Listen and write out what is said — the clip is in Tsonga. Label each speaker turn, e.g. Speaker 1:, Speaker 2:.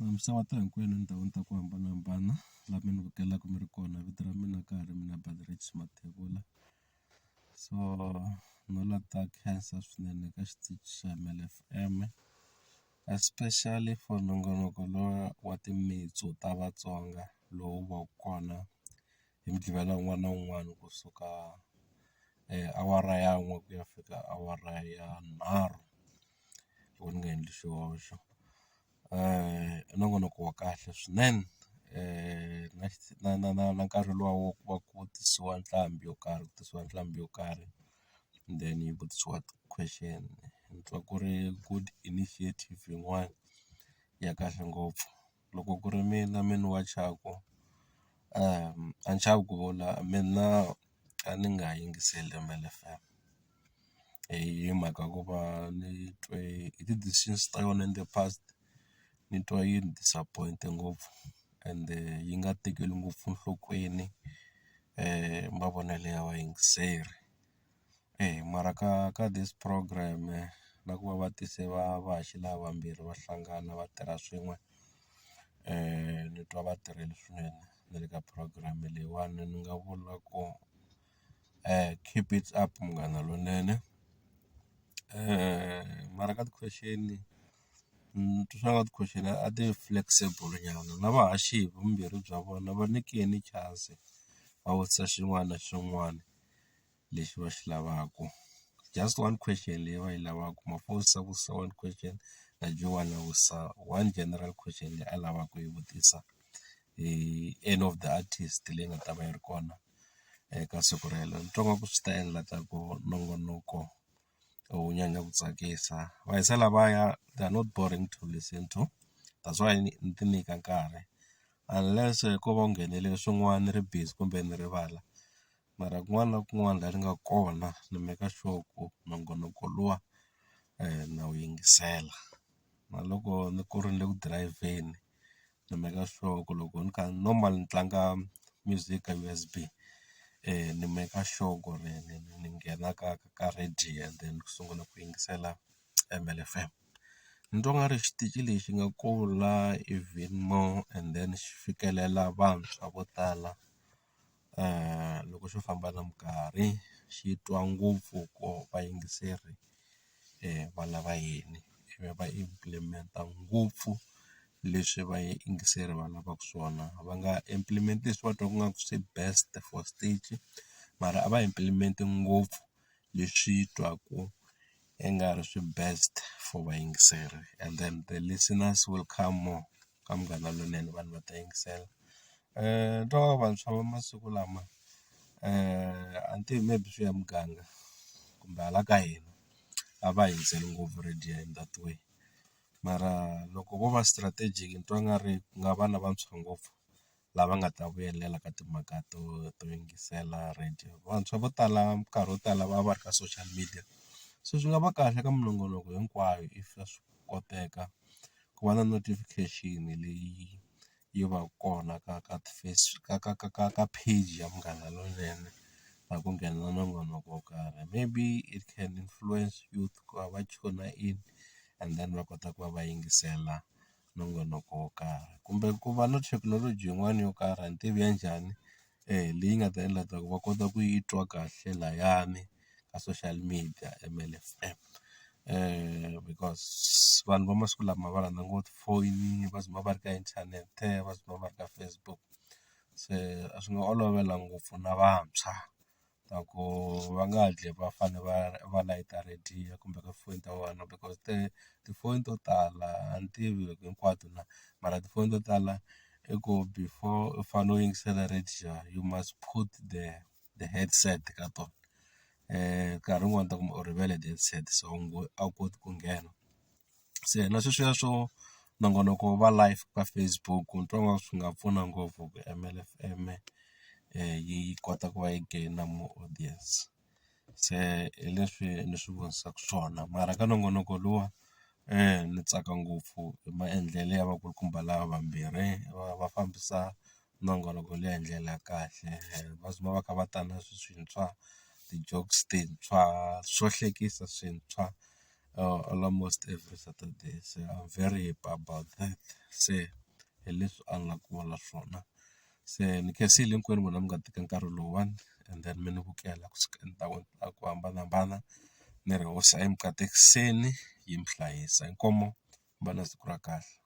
Speaker 1: Misava hinkwenu endhawini ta ku hambanahambana laha mi ni vukelaka mi ri kona, vito ra mina ka ha ri mina Badrich Mathebula. So no la ta khensa swinene ka xitichi xa MLfm, especially for nongonoko lowa wa Timitsu ta Vatsonga lowu va kona hi Mudqivela wun'wana na wun'wana kusuka awara ya 1 ku ya fika awara ya 3 loko ni nga endli xihoxo. Nongonoko wa kahle swinene na nkarhi luwa wa ku tisiwa nqambi yo karhi, then yi vutisiwa question. Ni twa ku ri good initiative yin'wana ya kahle ngopfu. Loko ku ri mina wachaku a ni chavi ku vula mina a ni nga yingiseli MLfm hi mhaka ku va ni twe hi ti-decisions ta yona in the past ni twa yi ni disappoint ngopfu ende yi nga tekeli ngopfu enhlokweni mavonelo ya vayingiseri. Mara ka this program na ku va va tise vahaxi lava vambirhi va hlangana va tirha swin'we, ni twa va tirhile swinene na le ka program leyiwani. Ni nga vula ku keep it up munghana lonene. Mara ka ti-question ni twa swa nga ti-question a ti flexible nyana, na vahaxi hi vumbirhi bya vona va nyikeni chance va vutisa xin'wana na xin'wana lexi va xi lavaka. Just one question leyi va yi lavaka vutisa one question na Joe na vutisa one general question leyi a lavaka yi vutisa hi any of the artist leyi nga ta va yi ri kona eka siku rero. Ni twa nga ku swi ta endla ta ku nongonoko wu nyanya ku tsakisa. Vayisa lavaya they are not boring to listen to, that's why ni ti nyika nkarhi unless ko va u nghenele swin'wana ni ri busy kumbe ni rivala, mara kun'wana na kun'wana laha ni nga kona ni make sure ku nongonoko luwa na wu yingisela. Na loko ku ri ni le ku dirayivheni ni make sure ku loko ni kha normal ni tlanga music ka USB ni make sure ku ri ni nghena ka radio and then ni sungula ku yingisela MLfm. Ni twa nga ri xitichi lexi nga kula even more and then xi fikelela vantshwa vo tala loko xo famba na minkarhi, xi twa ngopfu ku vayingiseri va lava yini ivi va implement-a ngopfu leswi vayingiseri va lavaka swona. Va nga implement-i leswi va twaka nga ku swi best for stage, mara a va implement ngopfu leswi twaku i nga ri swi best for vayingiseri, and then the listeners will come more ka Munghana Lonene vanhu va ta yingisela. Ni twa vantshwa va masiku lama a ni tivi maybe swi ya muganga kumbe hala ka hina a va yingiseli ngopfu radio in that way, mara loko vo va strategic ni twa nga ri ku nga va na vantshwa ngopfu lava nga ta vuyelela ka timhaka to yingisela radio. Vantshwa vo tala nkarhi wo tala va va ri ka social media, so swi nga va kahle ka minongonoko hinkwayo if swi koteka ku va na notification leyi yi va kona ka page ya Munghana Lonene na ku nghena nongonoko wo karhi. Maybe it can influence youth ku va tune in and then va kota ku va va yingisela nongonoko wo karhi, kumbe ku va na thekinoloji yin'wana yo karhi a ni tivi ya njhani leyi nga ta endla ku va kota ku yi twa kahle layani ka social media MLfm. Because vanhu va masiku lama va rhandza ngopfu tifoni, va tshama va ri ka inthanete, va tshama va ri ka Facebook, se a swi nga olovela ngopfu na vantshwa ta ku va nga hatli va fane va layita radio kumbe ka tifoni ta vona, because tifoni to tala a ni tivi hinkwato na mara tifoni to tala i ku before u fanele u yingisela radio you must put the headset ka tona. Nkarhi wun'wani ta kuma u rivele headset so a wu koti ku nghena. Se na sweswiya swo nongonoko va live ka Facebook ni twa nga swi nga pfuna ngopfu ku MLfm yi kota ku va yi gain more audience. Se hi leswi ni swi vonisaka swona, mara ka nongonoko luwa ni tsaka ngopfu hi maendlelo ya vakulukumba lava vambirhi va fambisa nongonoko leyi hi ndlela ya kahle. Va tshama va kha va ta na swintshwa, ti-jokes tintshwa, swo hlekisa swintshwa almost every Saturday. So I'm very happy about that. Se hi leswi a ni la ku vula swona. Se ni khensile hinkwenu n'wina mi nga teka nkarhi lowuwani and then mi ni vukela kusuka endhawini ta ku hambanahambana. Ni ri hosi a yi mi katekiseni yi mi hlayisa. Inkomo, mi va na siku ra kahle.